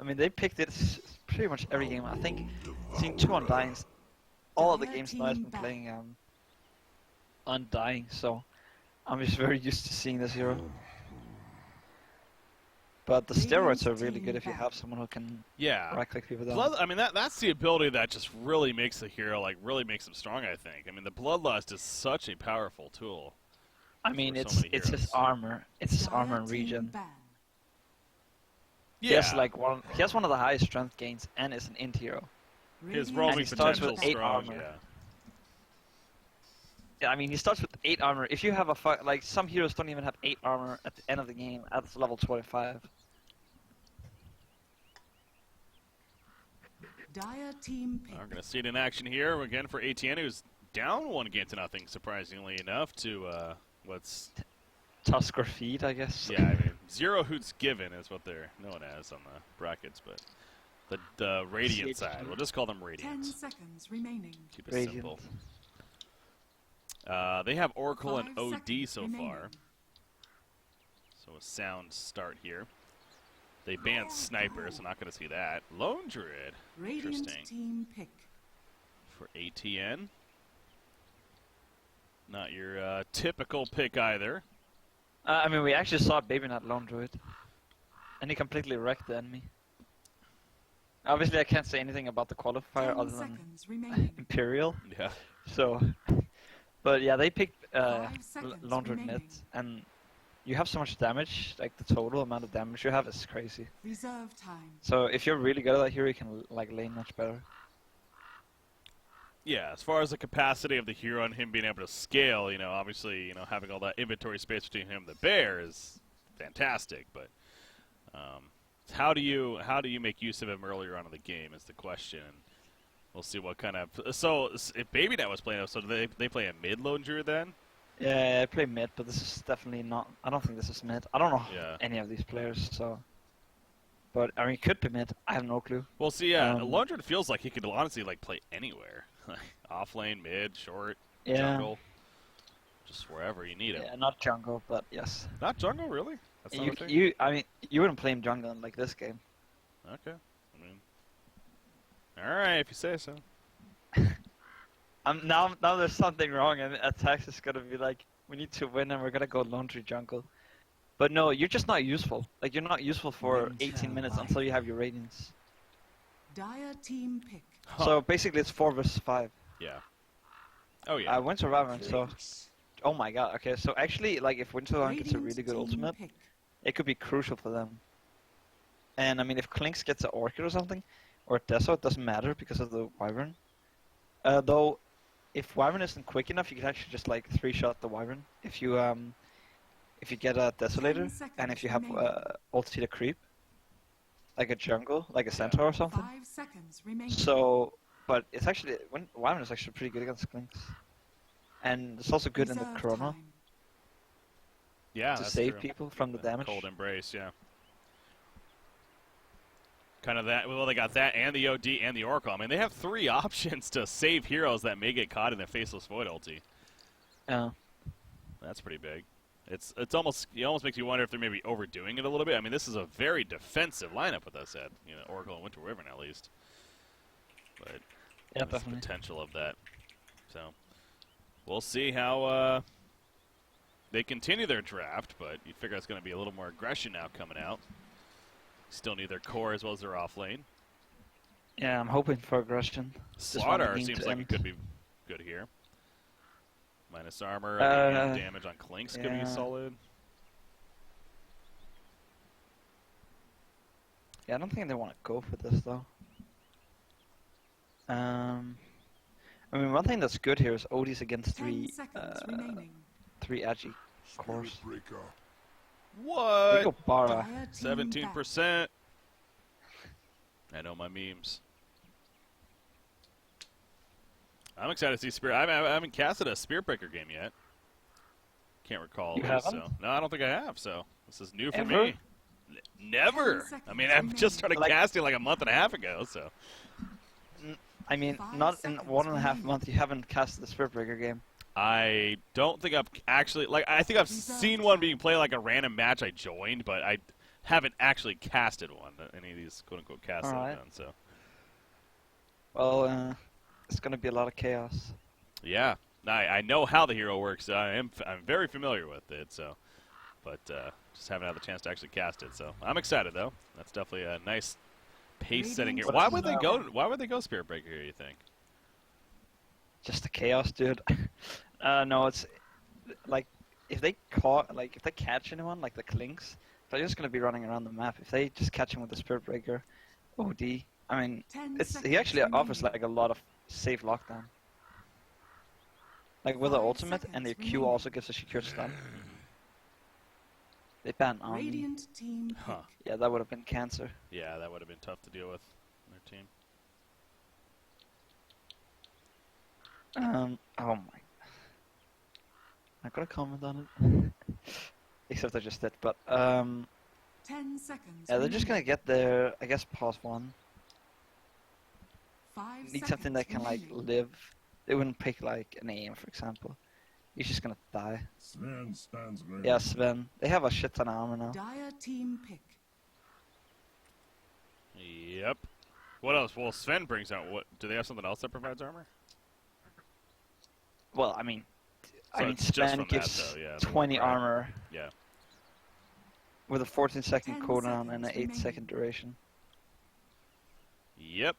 I mean, they picked it pretty much every game. I think seeing 2 Undyings, all of the games now I've been playing Undying, so I'm just very used to seeing this hero. But the steroids are really good if you have someone who can right-click people down. I mean, that's the ability that just really makes the hero, like, really makes him strong, I think. I mean, the Bloodlust is such a powerful tool. I mean, it's his armor. It's his armor and regen. Yeah. He has one of the highest strength gains and is an int hero. His roaming potential is strong, yeah. Yeah, I mean, he starts with 8 armor. If you have like, some heroes don't even have 8 armor at the end of the game at level 25. Dire team pick. We're going to see it in action here again for ATN, who's down 1-0, surprisingly enough, to what's... Tusk or feed, I guess. Yeah, I mean, 0 hoots given is what they're known as on the brackets, but the Radiant ZHG. side, we'll just call them Radiant. 10 seconds remaining. Keep it simple. They have Oracle and OD so far. So a sound start here. They banned Sniper, so not going to see that. Lone Druid. Radiant team pick. For ATN. Not your typical pick either. I mean, we actually saw Baby Nut Lone Druid. And he completely wrecked the enemy. Obviously, I can't say anything about the qualifier other than Imperial. Yeah. So, but yeah, they picked Lone Druid mid, and you have so much damage. Like the total amount of damage you have is crazy. Reserve time. So if you're really good at that hero, you can like lane much better. Yeah, as far as the capacity of the hero and him being able to scale, you know, obviously, you know, having all that inventory space between him and the bear is fantastic. But how do you make use of him earlier on in the game is the question. We'll see what kind of. So if BabyNet was playing, so do they play a mid Lone Druid then? Yeah, I play mid, but this is definitely not. I don't think this is mid. I don't know any of these players, so. But I mean, it could be mid. I have no clue. Well, see, yeah, Lone Druid feels like he could honestly like play anywhere. Off lane, mid, short, jungle, just wherever you need him. Yeah, not jungle, but yes. Not jungle, really? That's not a thing? I mean, you wouldn't play him jungle in like this game. Okay, I mean, all right, if you say so. Now there's something wrong, and ATX is gonna be like, we need to win, and we're gonna go Lone Druid jungle. But no, you're just not useful. Like, you're not useful for 18 minutes until you have your radiance. Dire team pick. Huh. So basically it's 4 versus 5. Yeah. Oh yeah. Winter Wyvern, so... Oh my god, okay, so actually, like, if Winter Wyvern gets a really good ultimate, it could be crucial for them. And I mean, if Klinks gets an Orchid or something, or a Deso, it doesn't matter because of the Wyvern. Though, if Wyvern isn't quick enough, you can actually just, like, 3-shot the Wyvern. If you get a Desolator, and if you have ulti to creep. Like a jungle, like a centaur or something. 5 seconds remaining. So, but it's actually Wyvern is actually pretty good against Klinks, and it's also good in the Chrono. Yeah, to that's save true. people from the damage. Cold Embrace, yeah. Kind of that. Well, they got that and the OD and the Oracle. I mean, they have 3 options to save heroes that may get caught in the Faceless Void ulti. Yeah. That's pretty big. It almost makes you wonder if they're maybe overdoing it a little bit. I mean, this is a very defensive lineup with us at Oracle and Winter Wyvern at least. But there's the potential of that. So we'll see how they continue their draft, but you figure it's going to be a little more aggression now coming out. Still need their core as well as their off lane. Yeah, I'm hoping for aggression. Slaughter seems like it could be good here. Minus armor, damage on Klinks could be solid. Yeah, I don't think they want to go for this though. I mean, one thing that's good here is Odie's against 3 Agi cores. What? Go Bara. 17%. I know my memes. I'm excited to see Spirit. I haven't casted a Spirit Breaker game yet. Can't recall. You haven't? So. No, I don't think I have. So this is new for Ever? me. Never. I mean, I've just started casting like a month and a half ago. So. I mean, not in 1.5 months. You haven't casted the Spirit Breaker game. I don't think I've actually I think I've seen one being played like a random match I joined, but I haven't actually casted one. Any of these quote-unquote casts that I've done. So. Well, it's gonna be a lot of chaos. Yeah, I know how the hero works. I'm very familiar with it. So, but just haven't had the chance to actually cast it. So I'm excited though. That's definitely a nice pace setting here. Why would they go? Why would they go Spirit Breaker here? You think? Just the chaos, dude. No, it's like if they catch anyone like the Clinks, they're just gonna be running around the map. If they just catch him with the Spirit Breaker, OD. I mean, he actually offers like a lot of safe lockdown. Like with the ultimate, and the Q also gives a secure stun. They banned Omni. Huh. Yeah, that would have been cancer. Yeah, that would have been tough to deal with on their team. Oh my. I'm gonna comment on it. Except I just did, but 10 seconds. yeah, they're just gonna get their, I guess, pause one. 5 Need something that can like live. They wouldn't pick like an aim, for example. He's just gonna die. Sven stands ready. Yeah, Sven. They have a shit ton of armor now. Dire team pick. Yep. What else? Well, Sven brings out what? Do they have something else that provides armor? Well, I mean, It's just Sven from gives that, though, yeah, 20 right. armor Yeah. with a 14-second 10 cooldown and an seconds 8-second duration. Yep.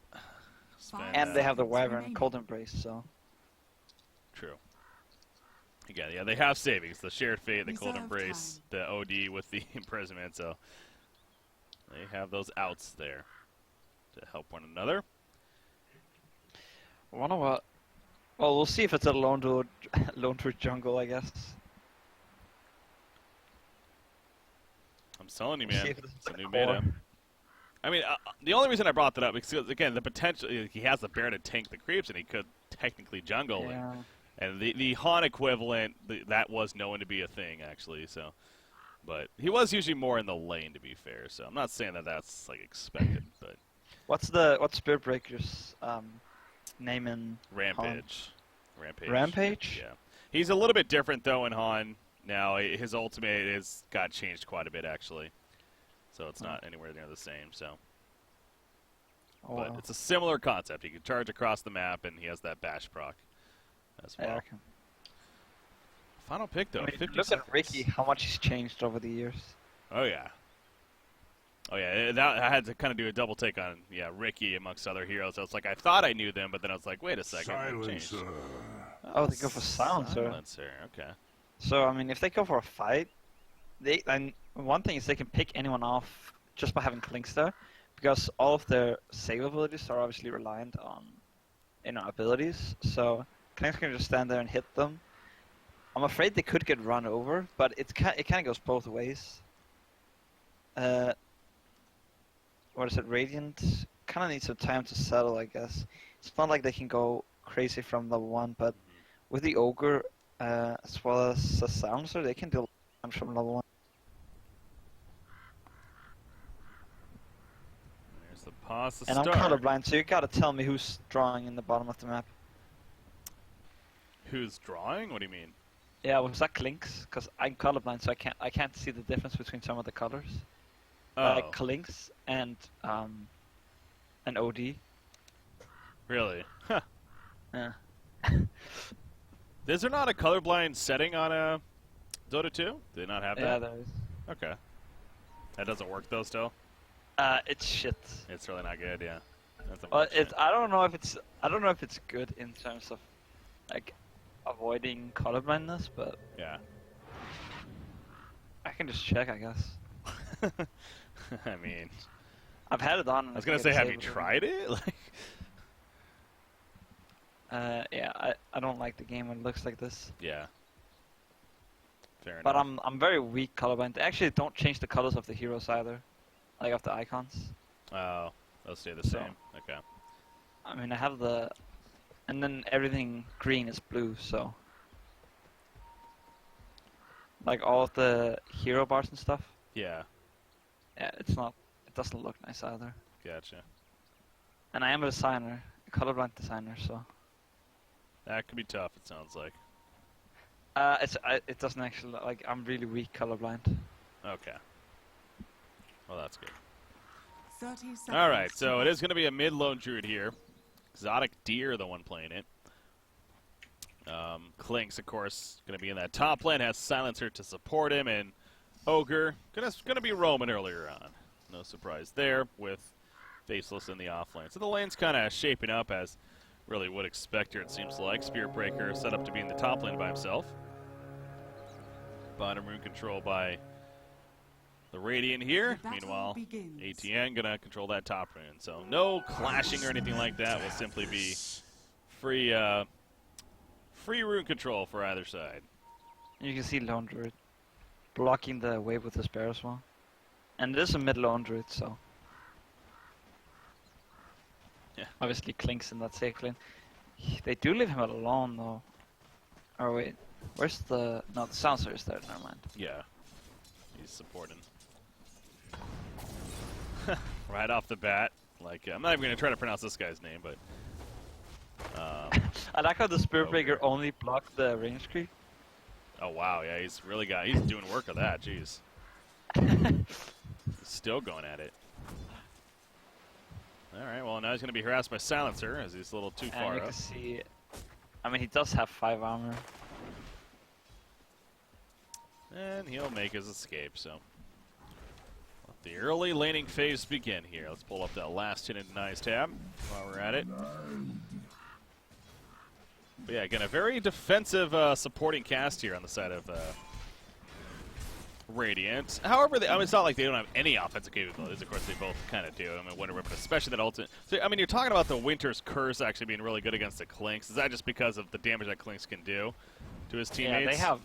Sven, And they have the seconds Wyvern remaining. Cold Embrace, so. True. Again, yeah, they have savings. The Shared Fate, the Cold Reserve Embrace, the OD with the Imprisonment, so they have those outs there to help one another. I wonder what. Well, we'll see if it's a lone to jungle, I guess. I'm telling you, We'll man, see if it's it's a new core. meta. I mean, the only reason I brought that up is because, again, the potential, he has the bear to tank the creeps, and he could technically jungle. Yeah. And the Han equivalent, that was known to be a thing, actually. So, but he was usually more in the lane, to be fair. So I'm not saying that that's like expected, but What's Spirit Breaker's name in Rampage. Han? Rampage? Yeah, he's a little bit different though in Han. Now his ultimate got changed quite a bit actually, so it's not anywhere near the same. So, Oh, but wow. it's a similar concept. He can charge across the map, and he has that bash proc as well. Yeah, okay. Final pick though. I mean, 50 look seconds. at Ricky, how much he's changed over the years. Oh yeah. Oh yeah, that, I had to kind of do a double take on Ricky amongst other heroes. I was like, I thought I knew them, but then I was like, wait a second, what changed? Silencer. Oh, they go for Silencer. Silencer, okay. So, I mean, if they go for a fight, and one thing is they can pick anyone off just by having Clinks there, because all of their save abilities are obviously reliant on, abilities. So, Clinks can just stand there and hit them. I'm afraid they could get run over, but it kind of goes both ways. What is it? Radiant kind of needs some time to settle, I guess. It's not like they can go crazy from level 1, but with the Ogre, as well as the Silencer, they can deal damage from level 1. There's the pause to And start. I'm colorblind, so you gotta tell me who's drawing in the bottom of the map. Who's drawing? What do you mean? Yeah, was that Clinks? Because I'm colorblind, so I can't see the difference between some of the colors. Oh, Like Clinks and OD. really? Huh. Yeah. Is there not a colorblind setting on a Dota 2? Do they not have Yeah, that? there is. Okay. That doesn't work though. Still, It's shit. it's really not good. Yeah. That's Well, unfortunate. I don't know if it's good in terms of like avoiding colorblindness, but Yeah. I can just check, I guess. I mean, I've had it on. I was gonna say, have you tried it? Like, Yeah, I don't like the game when it looks like this. yeah. Fair But enough. I'm very weak colorblind. They actually don't change the colors of the heroes either, like of the icons. Oh, they'll stay the So- same. Okay. I mean, I have and then everything green is blue, so like all of the hero bars and stuff. Yeah. Yeah, it doesn't look nice either. Gotcha. And I am a designer, a colorblind designer, so That could be tough. It sounds like. it doesn't actually I'm really weak colorblind. Okay. Well, that's good. 30 seconds. All right, so it is going to be a mid-lone druid here. Exotic Deer, the one playing it. Klink's, of course, going to be in that top lane. Has Silencer to support him, and Ogre gonna be roaming earlier on. No surprise there with Faceless in the off lane. So the lane's kind of shaping up as really would expect here, it seems like. Spiritbreaker set up to be in the top lane by himself. Bottom rune control by the Radiant here. Meanwhile, ATN gonna control that top rune. So no clashing or anything like that. Will simply be free rune control for either side. You can see Lone Druid blocking the wave with his bear as well. And it is a mid Lone Druid, so... Yeah. Obviously Klink's in that safe lane. They do leave him alone though. Oh wait, where's the... No, the Silencer is there, never mind. Yeah, he's supporting. Right off the bat. Like, I'm not even going to try to pronounce this guy's name, but... I like how the Spiritbreaker only blocked the range creep. Oh wow, yeah, he's doing work of that, jeez. He's still going at it. Alright, well now he's going to be harassed by Silencer as he's a little too far you up. can see, I mean he does have 5 armor. And he'll make his escape, so. Let the early laning phase begin here. Let's pull up that last hit and denies tab while we're at it. But yeah, again, a very defensive supporting cast here on the side of Radiant. However, I mean, it's not like they don't have any offensive capabilities. Of course, they both kind of do. I mean, whatever, but especially that ultimate. So, I mean, you're talking about the Winter's Curse actually being really good against the Klinks. Is that just because of the damage that Klinks can do to his teammates? Yeah,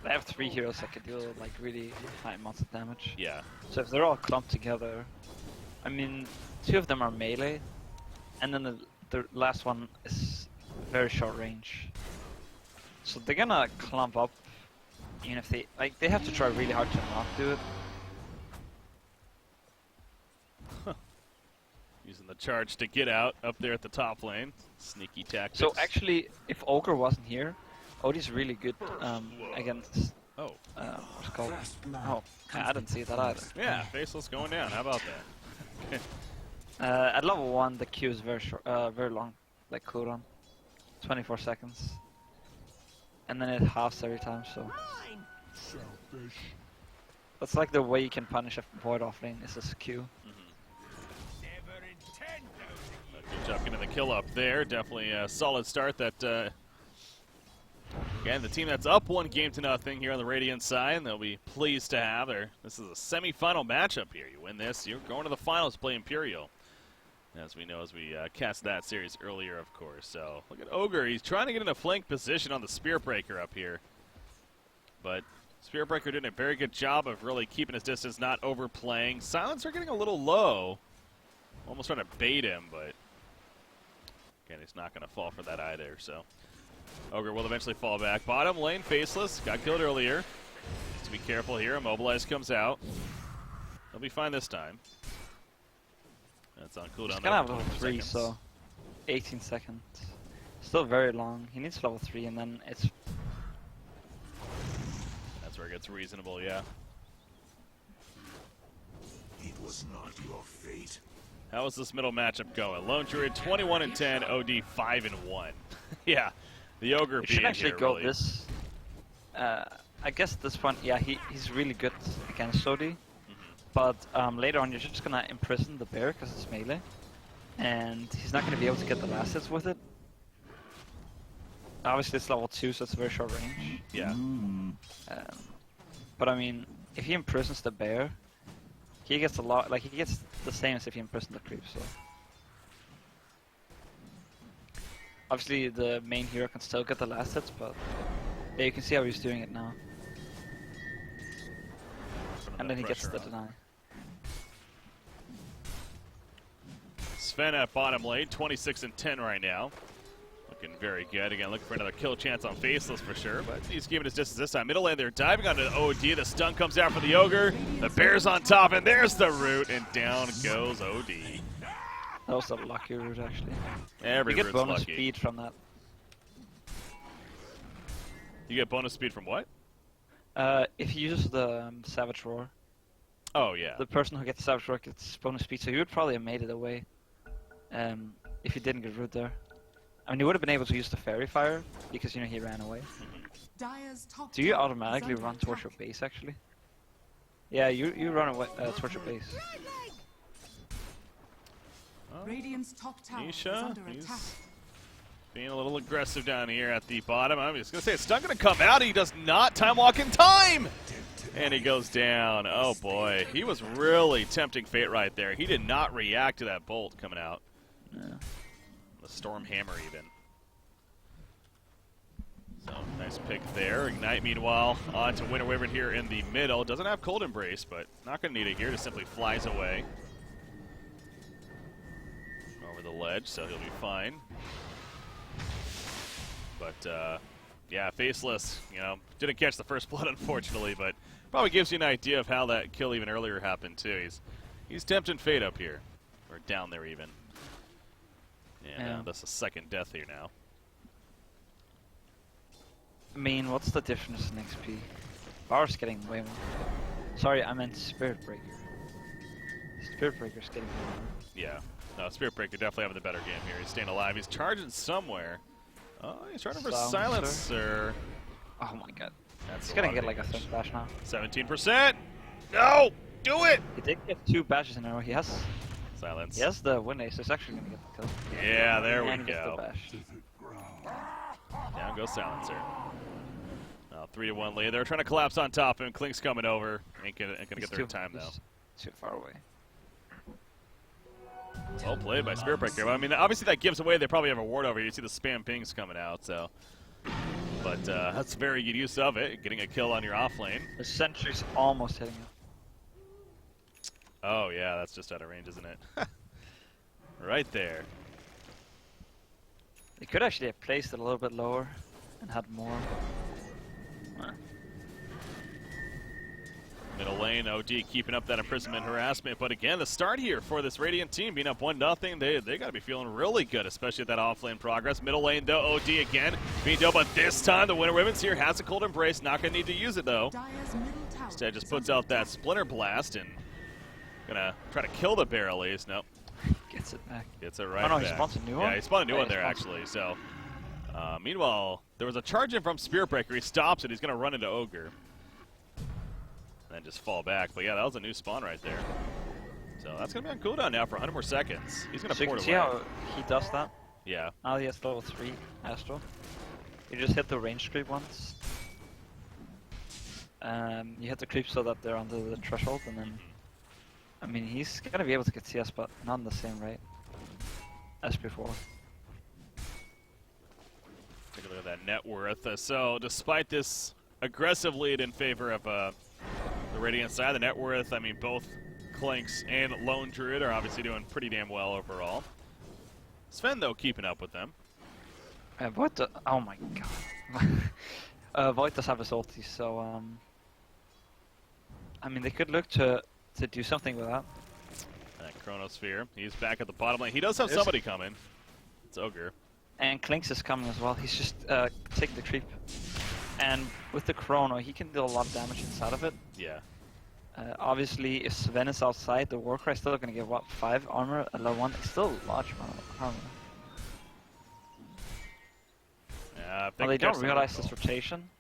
they have 3 heroes that can do like really high amounts of damage. Yeah. So if they're all clumped together, I mean, 2 of them are melee, and then the last one is very short range. So they're gonna clump up, even if they have to try really hard to not do it. Using the charge to get out up there at the top lane. Sneaky tactics. So actually, if Ogre wasn't here, Odie's really good against. Oh. What's it called? Oh, I didn't see that either. Yeah, Faceless going down. How about that? At level 1, the Q is very short, very long, like cooldown, 24 seconds, and then it halves every time. So that's like the way you can punish a void offlane is this Q. Good job getting the kill up there. Definitely a solid start. That again, the team that's up 1-0 here on the Radiant side, and they'll be pleased to have her. This is a semi-final matchup here. You win this, you're going to the finals to play Imperial. As we know, as we cast that series earlier, of course. So look at Ogre. He's trying to get in a flank position on the Spiritbreaker up here. But Spiritbreaker doing a very good job of really keeping his distance, not overplaying. Silencer getting a little low. Almost trying to bait him, but again, he's not going to fall for that either. So Ogre will eventually fall back. Bottom lane, Faceless. Got killed earlier. Just to be careful here. Immobilize comes out. He'll be fine this time. That's on cooldown. He's gonna have level 3, so 18 seconds. Still very long. He needs level 3, and then it's... That's where it gets reasonable, yeah. It was not your fate. How is this middle matchup going? Lone Druid 21-10, OD 5-1. Yeah, the Ogre You being should actually here, go really. this. I guess this one, yeah, he's really good against OD. But later on, you're just gonna imprison the bear because it's melee, and he's not gonna be able to get the last hits with it. Obviously, it's level 2, so it's a very short range. Yeah. But I mean, if he imprisons the bear, he gets a lot. Like he gets the same as if he imprisoned the creep. So obviously, the main hero can still get the last hits, but yeah, you can see how he's doing it now. And then he gets the deny. Sven at bottom lane, 26-10 right now. Looking very good. Again, looking for another kill chance on Faceless for sure, but he's keeping his distance this time. Middle lane, they're diving onto the OD. The stun comes out for the Ogre. The bear's on top, and there's the root, and down goes OD. That was a lucky root, actually. Every you get root's bonus lucky. speed from that. You get bonus speed from what? If you use the Savage Roar. Oh, yeah. The person who gets the Savage Roar gets bonus speed, so he would probably have made it away if he didn't get root there. I mean, he would have been able to use the Fairy Fire because, you know, he ran away. Do you automatically run towards your base, actually? Yeah, you run away towards your base. Radiant's top tower is Nisha, under he's attack. being a little aggressive down here at the bottom. I was going to say, it's not going to come out. He does not time walk in time! And he goes down. Oh, boy. He was really tempting fate right there. He did not react to that bolt coming out. Yeah. The Storm Hammer, even. So, nice pick there. Ignite, meanwhile, on to Winter Wyvern here in the middle. Doesn't have Cold Embrace, but not going to need it here. Just simply flies away. Over the ledge, so he'll be fine. But, yeah, Faceless, you know, didn't catch the first blood, unfortunately, but probably gives you an idea of how that kill even earlier happened, too. He's tempting fate up here. Or down there, even. Yeah, that's a second death here now. I mean, what's the difference in XP? Bar's getting way more. Sorry, I meant Spirit Breaker. Spirit Breaker's getting way more. Yeah. No, Spirit Breaker definitely having the better game here. He's staying alive. He's charging somewhere. Oh, he's trying for Silencer. Oh my god. That's He's gonna get like a third bash now. 17%! No! Do it! He did get 2 bashes in a row. He has Silence. He has the win ace, so he's actually gonna get the kill. Yeah, there we and go. The bash. Down goes Silencer. 3-1 lead. They're trying to collapse on top of him. Klink's coming over. Ain't gonna get there in time, though. Too far away. Well played by Spirit Breaker. I mean, obviously that gives away they probably have a ward over. You see the spam pings coming out, so. But that's very good use of it, getting a kill on your off lane. The sentry's almost hitting it. Oh, yeah, that's just out of range, isn't it? Right there. They could actually have placed it a little bit lower and had more. Middle lane, OD keeping up that imprisonment harassment. But again, the start here for this Radiant team being up 1-0, they got to be feeling really good, especially at that off-lane progress. Middle lane, though, OD again being done, but this time the Winter Wyvern's here, has a Cold Embrace, not going to need to use it, though. Instead, just puts out that Splinter Blast and going to try to kill the bear at least. Nope. Gets it back. Gets it right back. Oh, no, back. he spawned a new one? Yeah, he spawned a new one there, actually. So, meanwhile, there was a charge in from Spirit Breaker. He stops it. He's going to run into Ogre. And then just fall back. But yeah, that was a new spawn right there. So that's going to be on cooldown now for 100 more seconds. He's going to port away. See how he does that? Yeah. Now he has level 3 Astro. You just hit the range creep once. You hit the creep so that they're under the threshold, and then... I mean, he's going to be able to get CS, but not in the same rate as before. Take a look at that net worth. So despite this aggressive lead in favor of the Radiant side, the net worth, I mean, both Clinks and Lone Druid are obviously doing pretty damn well overall. Sven, though, keeping up with them. Void oh my god. Void does have his ulti, so I mean, they could look to do something with that. Chronosphere, he's back at the bottom lane. He does have somebody coming. It's Ogre. And Klinks is coming as well. He's just taking the creep. And with the Chrono, he can deal a lot of damage inside of it. Yeah. Obviously, if Sven is outside, the Warcry is still going to give, what, 5 armor at level 1? It's still a large amount of armor. Yeah, well, they don't realize this rotation.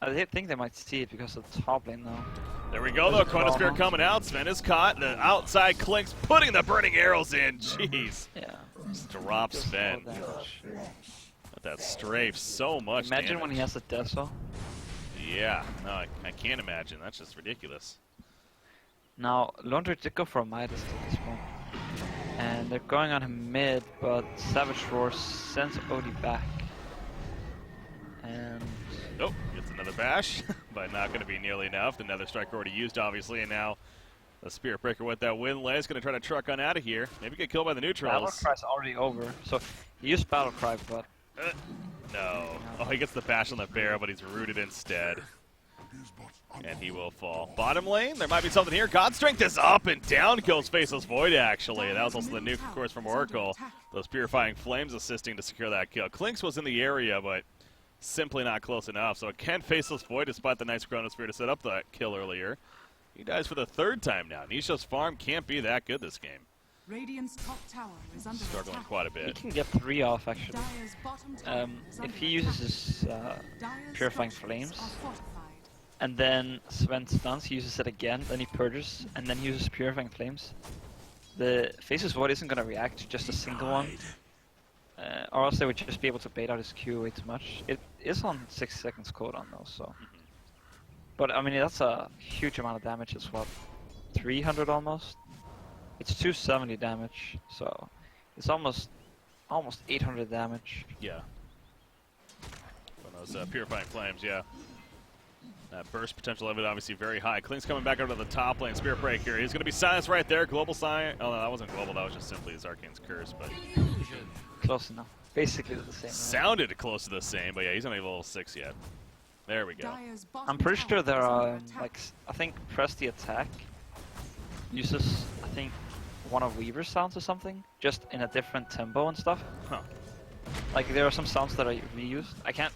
I think they might see it because of the top lane now. There we go, though. Chronosphere coming out. Sven is caught. The outside Clinks putting the burning arrows in. Jeez. Yeah. Just drop Sven. With that strafe, so much Imagine damage. when he has a Deso. Yeah. No, I can't imagine. That's just ridiculous. Now, Laundry did go for a Midas at this point. And they're going on him mid, but Savage Roar sends OD back. And... Nope, gets another bash, but not going to be nearly enough. Another strike already used, obviously, and now the Spirit Breaker with that win lay is going to try to truck on out of here. Maybe get killed by the neutrals. Battlecry's already over, so he used Battlecry, but... No. Oh, he gets the bash on the bear, but he's rooted instead. And he will fall. Bottom lane, there might be something here. God Strength is up and down goes Faceless Void, actually. That was also the nuke, of course, from Oracle. Those Purifying Flames assisting to secure that kill. Clinks was in the area, but simply not close enough. So again, Faceless Void, despite the nice Chronosphere to set up that kill earlier. He dies for the 3rd time now. Nisha's farm can't be that good this game. Radiant's top tower is under Struggling attack. quite a He bit. can get 3 off actually. Dire's bottom tower is If under he attack. uses his Dire's Purifying structures Flames, are fortified. and then Sven stuns, he uses it again, then he purges, and then he uses Purifying Flames. The Faceless Void isn't gonna react to just a single one. Or else they would just be able to bait out his Q way too much. It is on 6 seconds cooldown though, so. But I mean, that's a huge amount of damage. It's what, 300 almost? It's 270 damage, so it's almost 800 damage. Yeah. From those Purifying Flames, yeah. That burst potential of it obviously very high. Klink's coming back out to the top lane. Spirit Breaker. He's going to be silenced right there. Global Silence. Oh, no, that wasn't global. That was just simply his Arcane's Curse. But Close enough. Basically the same. Right? sounded close to the same, but yeah, he's only level 6 yet. There we go. Dire's bottom I'm pretty tower sure there is under are, attack. like, I think press the attack uses, I think, one of Weaver's sounds or something, just in a different tempo and stuff. Huh. Like, there are some sounds that are reused. I can't,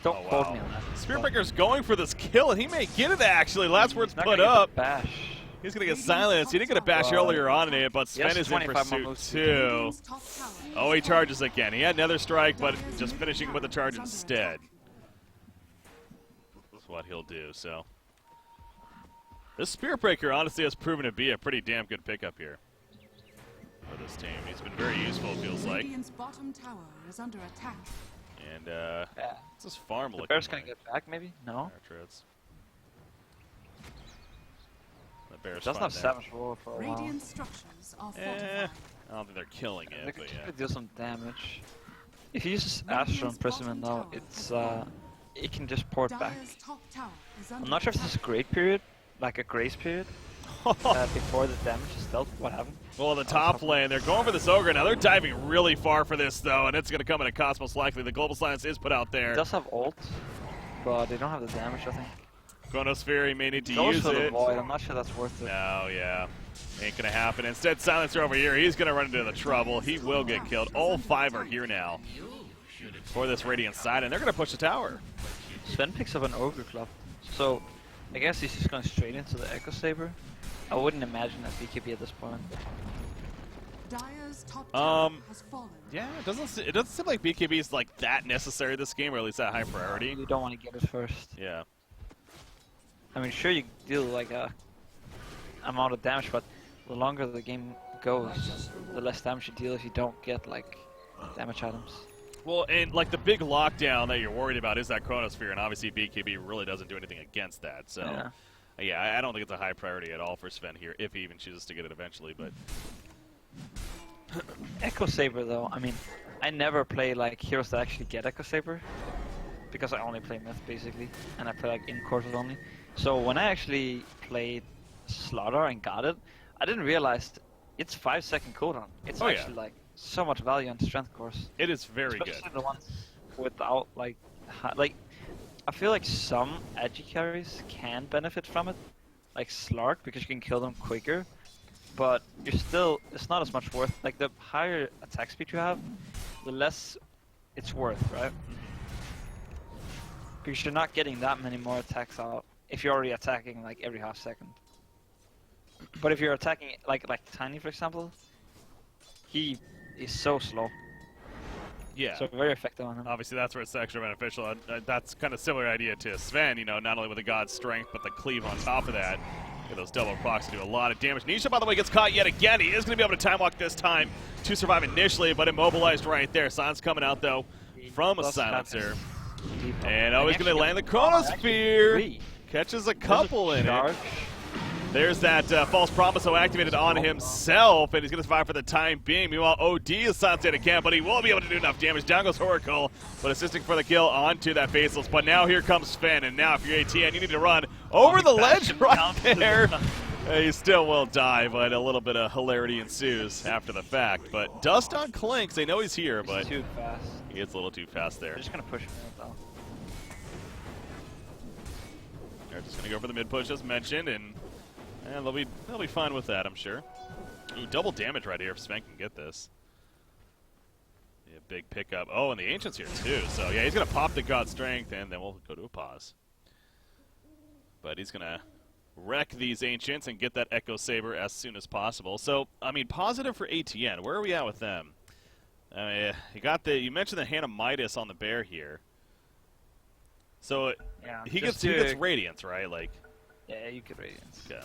don't Oh, quote wow. me on that. Spirit but Breaker's going for this kill, and he may get it actually. Last words he's not put gonna get the up. Bash. He's going to get silenced. He didn't get a bash Well, earlier on in it, but Sven yes, is in 25 more pursuit moves. too. Radiant's top tower Oh, he charges again. He had another strike, but just finishing with a charge instead. That's what he'll do, so. This Spirit Breaker honestly has proven to be a pretty damn good pickup here for this team. He's been very useful, it feels like. Radiant's bottom tower is under attack. And, Yeah. what's this farm The looking bear's like? gonna get back, maybe? No. Archers. The bear's Doesn't fine have there. Savage Roar for a while. Radiant structures are Eh, fortified. I don't think they're killing They it, could but yeah. do some damage. If he uses Astral Imprisonment though, it's it can just port back. Dire's top tower is under I'm not sure if this is a great period, like a grace period, before the damage is dealt. What happened? Well, the top lane, they're going for this Ogre now. They're diving really far for this, though, and it's going to come at a cost most likely. The Global Silence is put out It there. does have ult, but they don't have the damage, I think. Chronosphere, he may need to Goes use for the it. Void, I'm not sure that's worth it. No, yeah. Ain't going to happen. Instead, Silencer over here, he's going to run into the trouble. He will get killed. All 5 are here now for this Radiant side, and they're going to push the tower. Sven picks up an Ogre Club, so I guess he's just going straight into the Echo Saber. I wouldn't imagine that BKB at this point. Dire's top tower has fallen. Yeah, it doesn't seem like BKB is like that necessary this game, or at least that high priority. You don't want to get it first. Yeah. I mean, sure you deal like a amount of damage, but the longer the game goes, the less damage you deal if you don't get like damage items. Well, and like the big lockdown that you're worried about is that Chronosphere, and obviously BKB really doesn't do anything against that. So, yeah, I don't think it's a high priority at all for Sven here, if he even chooses to get it eventually. But Echo Saber though, I mean, I never play like heroes that actually get Echo Saber, because I only play Myth basically, and I play like in courses only. So when I actually played Slaughter and got it, I didn't realize it's 5-second cooldown. It's actually like so much value on Strength course. it is very Especially good. the ones without like, I feel like some edgy carries can benefit from it, like Slark, because you can kill them quicker. But you're still, it's not as much worth. Like the higher attack speed you have, the less it's worth, right? Because you're not getting that many more attacks out if you're already attacking like every half second. But if you're attacking like Tiny, for example, he is so slow. Yeah. So very effective on him. Obviously, that's where it's extra beneficial. That's kind of similar idea to Sven, you know, not only with the God's Strength, but the Cleave on top of that. Get those double procs to do a lot of damage. Nisha, by the way, gets caught yet again. He is going to be able to time walk this time to survive initially, but immobilized right there. Silence coming out, though, from a silencer. And he's going to land the Chronosphere. Catches a couple in it. There's that false promise activated on himself, and he's going to survive for the time being. Meanwhile, OD is silenced again, but he won't be able to do enough damage. Down goes Oracle, but assisting for the kill onto that Faceless. But now here comes Sven, and now if you're ATN, you need to run over the ledge right there. He still will die, but a little bit of hilarity ensues after the fact. But dust on Clinks, they know he's here, but too fast. He gets a little too fast there. They're just going to push him out, though. They're just going to go for the mid push as mentioned, and they'll be fine with that, I'm sure. Ooh, double damage right here if Sven can get this. Yeah, big pickup. Oh, and the Ancient's here too. So yeah, he's gonna pop the God Strength, and then we'll go to a pause. But he's gonna wreck these Ancients and get that Echo Saber as soon as possible. So, I mean, positive for ATN. Where are we at with them? You mentioned the Hand of Midas on the bear here. So Yeah, he gets Radiance, right? Like. Yeah, you get Radiance. Okay.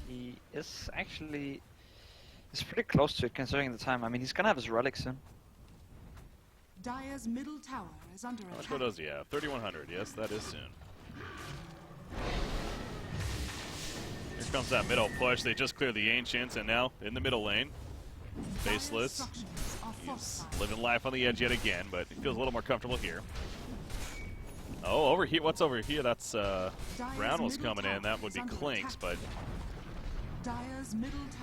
He is actually... He's pretty close to it considering the time. I mean, he's gonna have his relic soon. Dire's middle tower is under How much attack. does he have? 3,100. Yes, that is soon. Here comes that middle push. They just cleared the Ancients, and now in the middle lane, Faceless. He's living life on the edge yet again, but he feels a little more comfortable here. Oh, over here. What's over here? That's Brown was coming in. That would be Clinks, but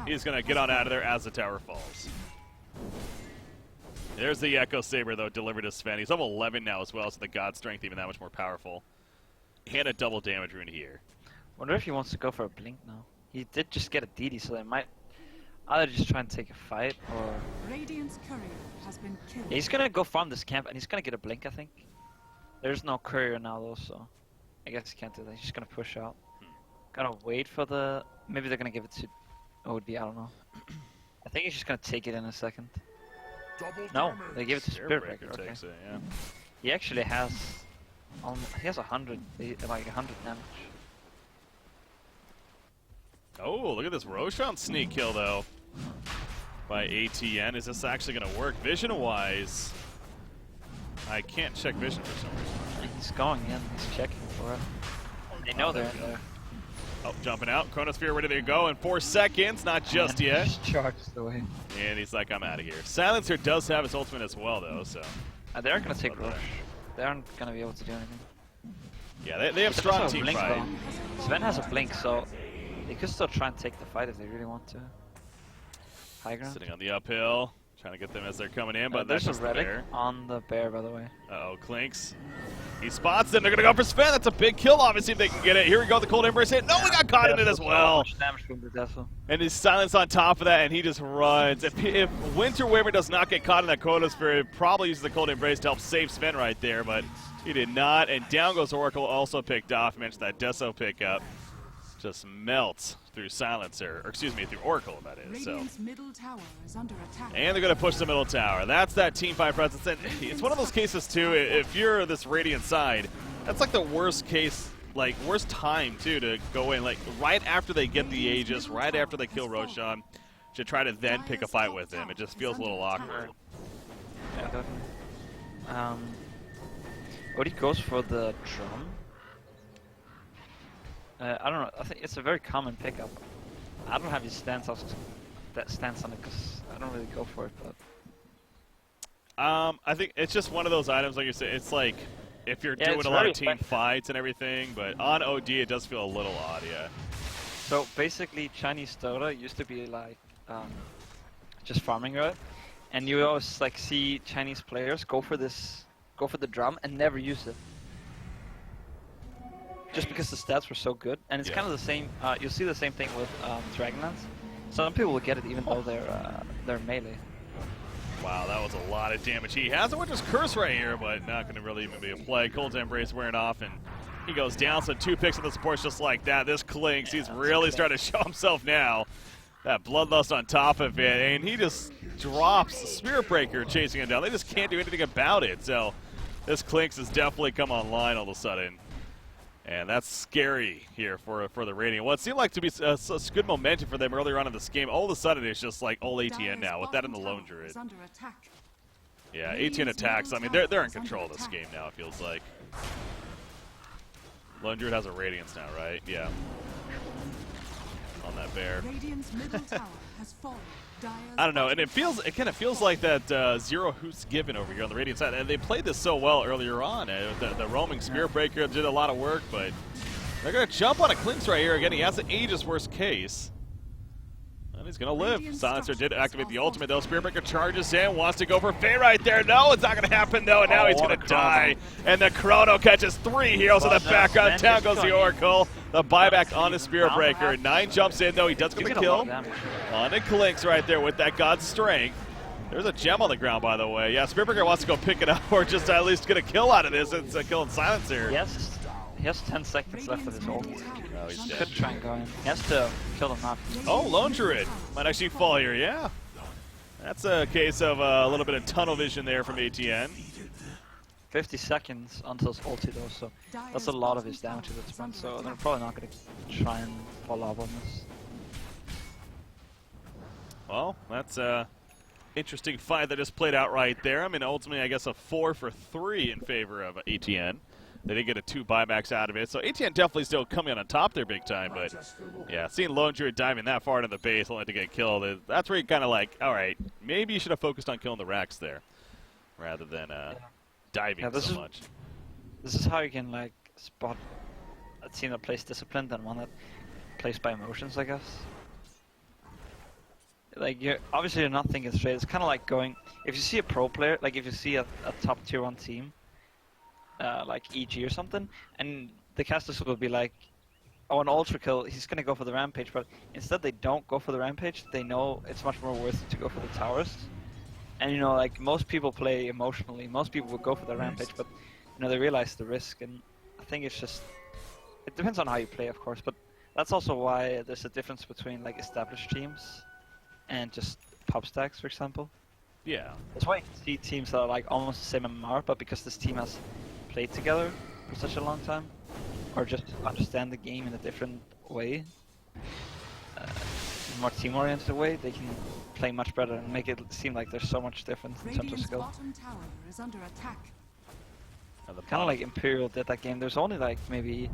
he's going to get on out of there as the tower falls. There's the Echo Saber, though, delivered to Sven. He's level 11 now as well, so the God Strength even that much more powerful. And a double damage rune here. Wonder if he wants to go for a blink now. He did just get a DD, so they might either just try and take a fight or... Radiant's courier has been killed. Yeah, he's gonna go farm this camp and he's gonna get a blink, I think. There's no courier now though, so I guess he can't do that. He's just gonna push out. Gonna wait for the... Maybe they're gonna give it to OD, I don't know. I think he's just gonna take it in a second. No, they give it to Spirit Breaker. Okay. Takes it, yeah. He actually has... he has 100, like 100 damage. Oh, look at this Roshan sneak kill, though, by ATN. Is this actually going to work? Vision-wise, I can't check vision for some reason. He's going in, he's checking for it. They know they're in there. Oh, jumping out. Chronosphere ready to go in 4 seconds. Not just yet. Just charged away. And he's like, I'm out of here. Silencer does have his ultimate as well, though, so. They aren't going to take Rush. They aren't going to be able to do anything. Yeah, they have strong team fight. Sven has a blink, so they could still try and take the fight if they really want to. High ground. Sitting on the uphill, trying to get them as they're coming in, but there's that's a just the relic bear. on the bear, by the way. Uh-oh, Clinks. He spots them. They're going to go for Sven. That's a big kill, obviously, if they can get it. Here we go, the Cold Embrace hit. No, we got caught in it as well. And his silence on top of that, and he just runs. If Winter Wyvern does not get caught in that Chronosphere, it probably uses the Cold Embrace to help save Sven right there, but he did not. And down goes Oracle, also picked off. You mentioned that Deso pickup. Just melts through Silencer, or excuse me, through Oracle, that is. So. Middle tower is under attack. And they're going to push the middle tower. That's that team fight presence. And it's one of those cases, too, if you're this Radiant side, that's like the worst case, like worst time, too, to go in. Like right after they get the Aegis, right after they kill Roshan, to try to then pick a fight with him. It just feels a little awkward. Yeah, definitely. Odie goes for the drum. I don't know. I think it's a very common pickup. I don't have his stance on it because I don't really go for it. But I think it's just one of those items, like you said. It's like if you're doing a lot of team fights and everything, but on OD it does feel a little odd, yeah. So basically, Chinese Dota used to be like just farming, right? And you always like see Chinese players go for the drum and never use it. Just because the stats were so good, and it's kind of the same. You'll see the same thing with Dragonlance. Some people will get it even though they're melee. Wow, that was a lot of damage he has. It was just Curse right here, but not going to really even be a play. Cold's Embrace wearing off, and he goes down. So 2 picks on the supports just like that. This Clinks, he's really starting to show himself now. That Bloodlust on top of it, and he just drops the Spirit Breaker chasing him down. They just can't do anything about it. So this Clinks has definitely come online all of a sudden. And that's scary here for the Radiant. What seemed like to be such good momentum for them earlier on in this game, all of a sudden it's just like all ATN now with that in the Lone Druid. Yeah, ATN.atx. I mean, they're in control of this game now, it feels like. Lone Druid has a Radiance now, right? Yeah. On that bear. I don't know, and it kind of feels like that Zero Hoot's given over here on the Radiant side, and they played this so well earlier on. The roaming Spirit Breaker did a lot of work, but they're going to jump on a Clinks right here again. He has the Aegis worst case, and he's going to live. Silencer did activate the ultimate, though. Spirit Breaker charges in, wants to go for Faye right there. No, it's not going to happen, though, and now he's going to die. And the Chrono catches 3 heroes in the background. Down goes the Oracle. The buyback on the Spirit Breaker. 9 jumps in, though. He does get the kill. On the Clinks right there with that God's Strength. There's a gem on the ground, by the way. Yeah, Spirit Breaker wants to go pick it up or just at least get a kill out of this. It's a kill and Silencer. Yes, He has 10 seconds left of his ult. Oh, he's dead. Could try and go in. He has to kill them now. Oh, Lone Druid might actually fall here, yeah. That's a case of a little bit of tunnel vision there from ATN. 50 seconds until his ulti though, so that's a lot of his damage at this point, so they're probably not going to try and follow up on this. Well, that's a interesting fight that just played out right there. I mean, ultimately, I guess a 4 for 3 in favor of ATN. They did get a 2 buybacks out of it, so ATN definitely still coming on top there big time, but yeah, seeing Lone Druid diving that far into the base only to get killed, that's where you kind of like, all right, maybe you should have focused on killing the racks there rather than diving so much. This is how you can like spot a team that plays disciplined and one that plays by emotions, I guess. Like, obviously you're not thinking straight. It's kind of like going, if you see a pro player, like if you see a top tier 1 team, like EG or something, and the casters will be like, oh, an ultra kill, he's going to go for the rampage, but instead they don't go for the rampage. They know it's much more worth it to go for the towers. And you know, like, most people play emotionally. Most people would go for the rampage, but you know, they realize the risk, and I think it's just, it depends on how you play, of course, but that's also why there's a difference between like established teams and just pop stacks, for example. Yeah. That's why you can see teams that are like almost the same MMR, but because this team has played together for such a long time, or just understand the game in a different way, in a more team-oriented way, they can play much better and make it seem like there's so much difference in terms of skill. Kind of like Imperial did that game. There's only like maybe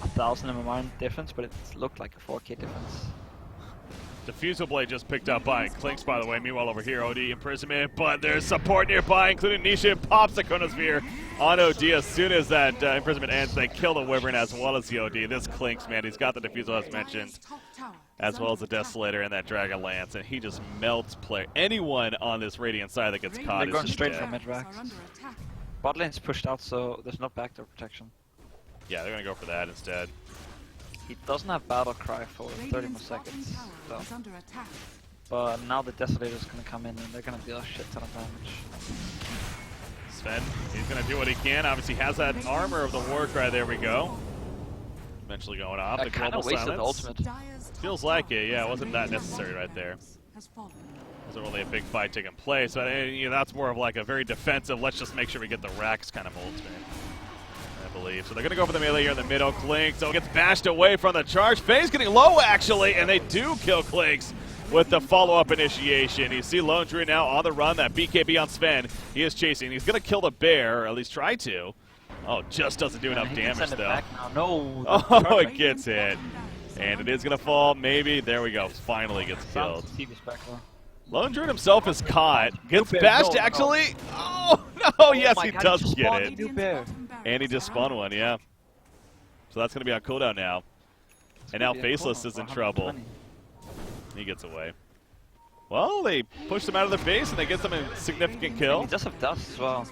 1,000 MMR difference, but it looked like a 4K difference. Diffusal Blade just picked up by Clinks, by the way. Meanwhile, over here, OD imprisonment, but there's support nearby, including Nisha. Pops the Chronosphere on OD as soon as that imprisonment ends. They kill the Wyvern as well as the OD. This Clinks, man, he's got the Diffusal as mentioned, as well as the Desolator and that Dragon Lance, and he just melts play. Anyone on this Radiant side that gets caught They're is going just straight dead. for mid-racks. Bot lane's pushed out, so there's no backdoor protection. Yeah, they're going to go for that instead. He doesn't have Battle Cry for 30 more seconds, so. But now the Desolator's gonna come in and they're gonna deal a shit ton of damage. Sven, he's going to do what he can. Obviously has that armor of the Warcry. There we go. Eventually going off. I The kind global of wasted silence. the ultimate. Feels like it, yeah. It wasn't that necessary right there. Wasn't really a big fight taking place, but you know, that's more of like a very defensive, let's just make sure we get the racks kind of ultimate, I believe. So they're going to go for the melee here in the middle. Clinks, so it gets bashed away from the charge. Faye's getting low, actually, and they do kill Clinks with the follow-up initiation. You see Lone Druid now on the run. That BKB on Sven. He is chasing. He's going to kill the bear, or at least try to. Oh, just doesn't do enough damage, though. No. Oh, it gets hit. And it is going to fall, maybe. There we go. Finally gets killed. Lone Druid himself is caught. Gets bashed, actually. Oh, no. Yes, he does get it. And he just spun one, yeah. So that's going to be on cooldown now. And now Faceless is in trouble. He gets away. Well, they push them out of their base and they get them a significant kill. He does have dust as well.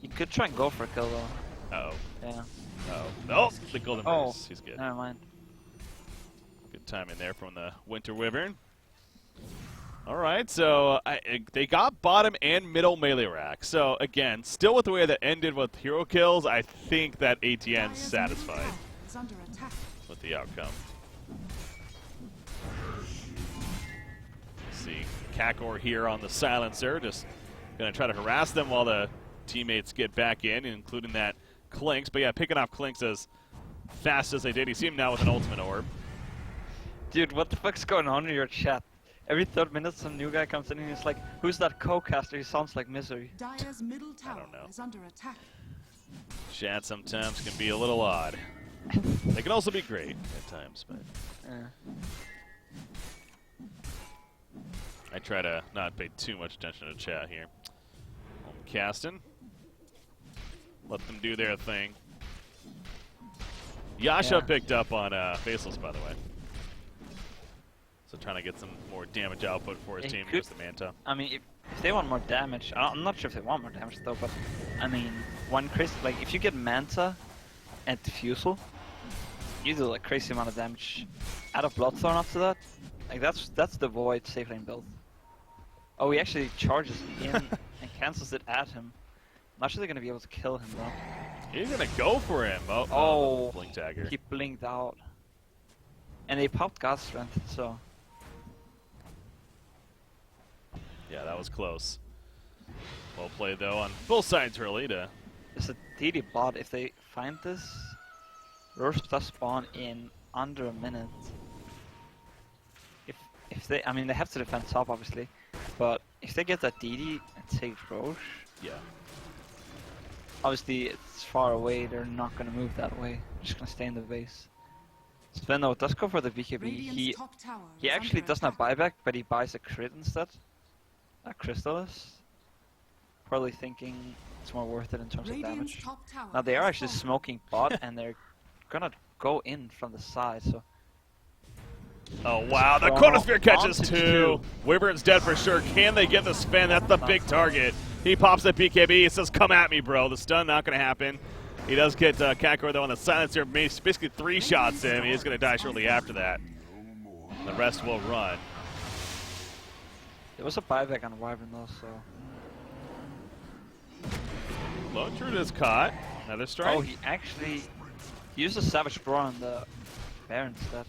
You could try and go for a kill, though. Uh-oh. Yeah. Oh, no. The Golden Burst. He's good. Never mind. Good timing there from the Winter Wyvern. All right, so they got bottom and middle melee rack. So, again, still with the way that ended with hero kills, I think that ATN's satisfied with the outcome. See, Kakor here on the silencer, just going to try to harass them while the teammates get back in, including that Clinks. But yeah, picking off Clinks as fast as they did. You see him now with an ultimate orb. Dude, what the fuck's going on in your chat? Every 3rd minute, some new guy comes in and he's like, "Who's that co-caster? He sounds like Misery." Dire's middle tower I don't know. is under attack. Chat sometimes can be a little odd. They can also be great at times, but I try to not pay too much attention to chat here. I'm casting. Let them do their thing. Yasha picked up on Faceless, by the way. So trying to get some more damage output for his team against the Manta. I mean, if they want more damage, I'm not sure if they want more damage though, but I mean, like if you get Manta and Diffusal, you do like crazy amount of damage. Add a Bloodthorn after that, like that's the Void safe lane build. Oh, he actually charges in and cancels it at him. Not sure they're gonna be able to kill him though. He's gonna go for him. Oh, blink dagger. he blinked out. And they popped God Strength, so... Yeah, that was close. Well played, though, on both sides, really, to... It's a DD bot. If they find this, Roche does spawn in under a minute. If they... I mean, they have to defend top, obviously. But if they get that DD and take Roche... Yeah. Obviously, it's far away. They're not going to move that way. They're just going to stay in the base. Sven, though, does go for the BKB. He actually doesn't have buyback, but he buys a crit instead. A Crystallis. Probably thinking it's more worth it in terms of damage. Now, they are actually smoking bot, and they're going to go in from the side, so... Oh, wow, the Chronosphere catches two. Wyvern's dead for sure. Can they get the Sven? That's the big target. He pops the BKB. He says, come at me, bro. The stun not going to happen. He does get Kakor, though, on the silencer. Basically 3 shots him. He is going to die shortly after that. The rest will run. There was a buyback on Wyvern, though, so... Lone Druid is caught. Another strike. Oh, he actually used a Savage Roar on the Bear instead.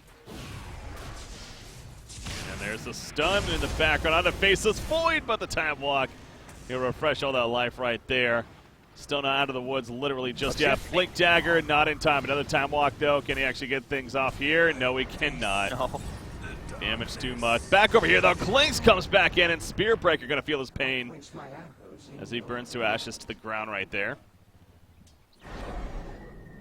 And there's the stun in the background on the faceless Void, but the time walk. He'll refresh all that life right there. Still not out of the woods, literally just yet. Blink Dagger, not in time. Another time walk, though. Can he actually get things off here? No, he cannot. No. Damage too much. Back over here, though. Clinks comes back in, and Spearbreaker going to feel his pain as he burns to ashes to the ground right there.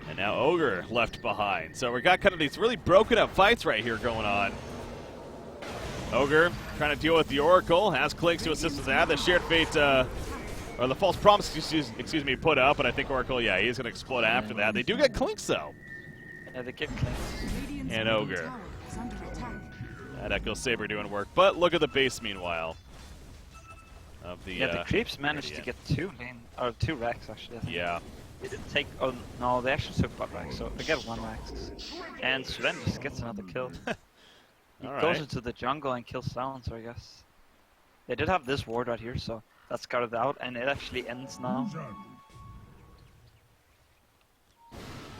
And now Ogre left behind. So we got kind of these really broken up fights right here going on. Ogre trying to deal with the Oracle, has Clinks to assist his ad. The shared fate, or the false promise, excuse me, put up, but I think Oracle, yeah, he's going to explode after that. They do get Clinks, though. Yeah, they get Clinks. And Ogre. That Echo Saber doing work, but look at the base, meanwhile. Of the, yeah, the creeps managed to get 2 racks, actually. Yeah. They didn't take, oh no, they actually took bot racks, so they get 1 racks. And Sven just gets another kill. He goes into the jungle and kills Silencer, I guess. They did have this ward right here, so that's guarded out, and it actually ends now.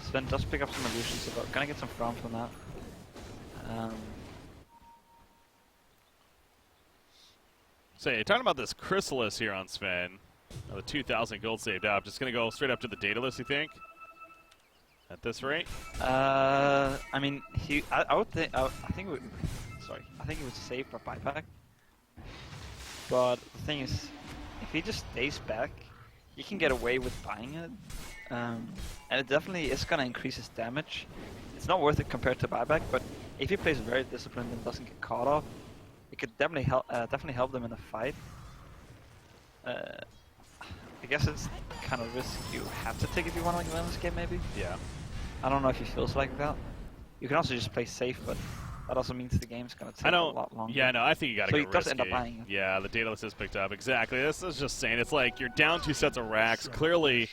Sven does pick up some illusions, so we're gonna get some farm from that. So you're talking about this Chrysalis here on Sven. The 2,000 gold saved up. Just gonna go straight up to the data list, you think? At this rate? I mean, I would think, I think it would, I think it would save for buyback. But the thing is, if he just stays back, he can get away with buying it. And it definitely is gonna increase his damage. It's not worth it compared to buyback, but if he plays very disciplined and doesn't get caught off, it could definitely help them in a fight. I guess it's kind of a risk you have to take if you want to win this game, maybe. Yeah. I don't know if he feels like that. You can also just play safe, but that also means the game's gonna take a lot longer. Yeah, no, I think you gotta go risky. So he does end up buying it. Yeah, the data list is picked up. Exactly. This is just saying, it's like you're down 2 sets of racks. Clearly,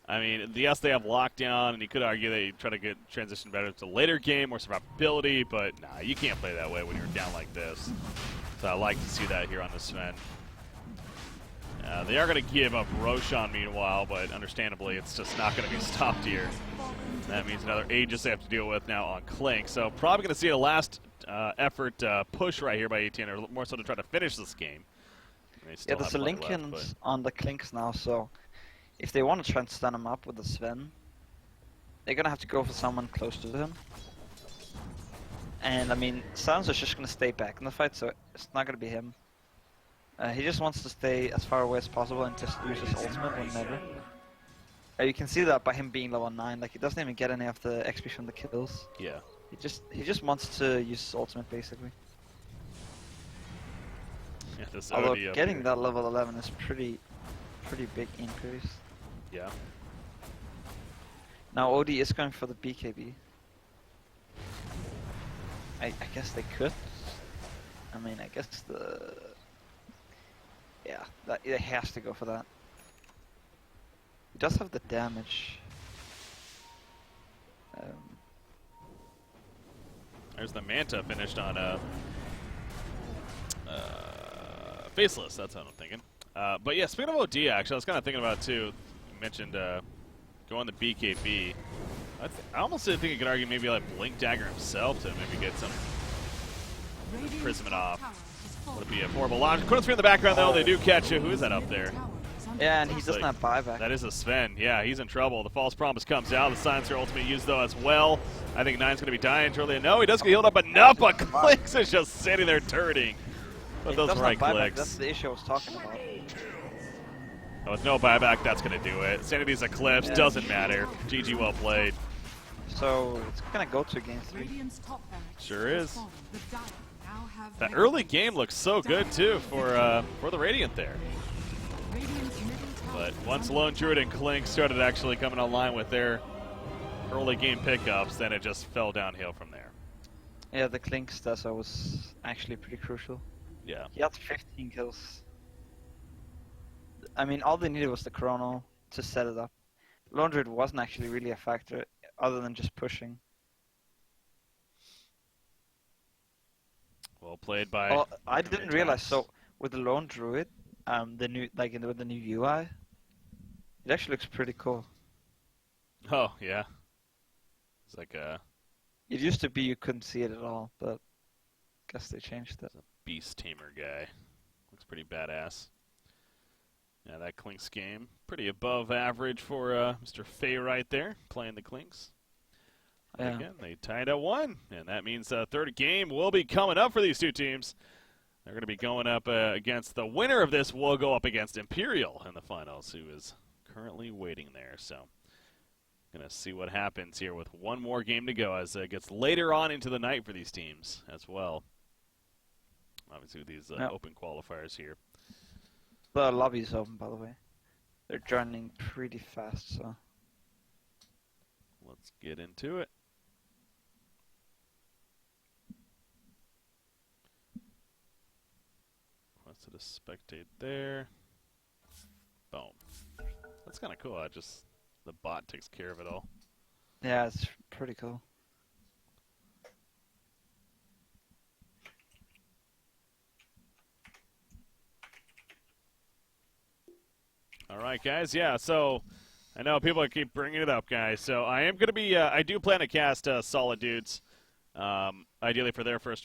I mean, yes, they have lockdown, and you could argue they try to get transition better to later game, more survivability, but nah, you can't play that way when you're down like this. So I like to see that here on the Sven. They are going to give up Roshan meanwhile, but understandably, it's just not going to be stopped here. That means another Aegis they have to deal with now on Clink. So probably going to see a last effort push right here by ATN, or more so to try to finish this game. Yeah, there's a Lincolns on the Clinks now, so if they want to try and stun him up with the Sven, they're going to have to go for someone close to him. And I mean, Silencer's just going to stay back in the fight, so it's not going to be him. He just wants to stay as far away as possible and just use his ultimate whenever. You can see that by him being level 9, like he doesn't even get any of the XP from the kills. Yeah. He just wants to use his ultimate basically. Yeah, this Although OD getting that level 11 is pretty big increase. Yeah. Now OD is going for the BKB. I guess they could. I mean, I guess yeah, it has to go for that. He does have the damage. There's the Manta finished on Faceless, that's what I'm thinking. But yeah, speaking of OD, actually, I was kind of thinking about it too. You mentioned go on the BKB. I almost think you could argue maybe like Blink Dagger himself to maybe get some imprisonment off. Would it be a horrible launch? Quinn in the background though. They do catch you. Who is that up there? Yeah, and he doesn't have buyback. That is a Sven. Yeah, he's in trouble. The false promise comes out. The Silencer ultimate used though as well. I think Nine's going to be dying shortly. No, he does get healed up enough, but Clicks is just sitting there turning. But those right clicks. That's the issue I was talking about. With no buyback, that's going to do it. Sanity's Eclipse, doesn't matter. GG, well played. So it's going to go to game 3. Sure is. That early game looks so good, too, for the Radiant there. But once Lone Druid and Clink started actually coming online with their early game pickups, then it just fell downhill from there. Yeah, the Clink Stessa was actually pretty crucial. Yeah. He had 15 kills. I mean, all they needed was the chrono to set it up. Lone Druid wasn't actually really a factor, other than just pushing. Well played by. Oh, I didn't realize. So with the Lone Druid, the new with the new UI, it actually looks pretty cool. Oh yeah. It's like a. It used to be you couldn't see it at all, but I guess they changed it. It's a beast tamer guy. Looks pretty badass. Yeah, that Clinks game, pretty above average for Mr. Fay right there, playing the Clinks. Yeah. Again, they tied at 1, and that means the third game will be coming up for these two teams. They're going to be going up against the winner of this. Will go up against Imperial in the finals, who is currently waiting there. So, going to see what happens here with one more game to go as it gets later on into the night for these teams as well. Obviously, these open qualifiers here. The lobby's open, by the way. They're joining pretty fast, so. Let's get into it. Requested a spectate there. Boom. That's kind of cool. The bot takes care of it all. Yeah, it's pretty cool. All right, guys. Yeah, so I know people keep bringing it up, guys. So I am going to be I do plan to cast Solid Dudes, ideally for their first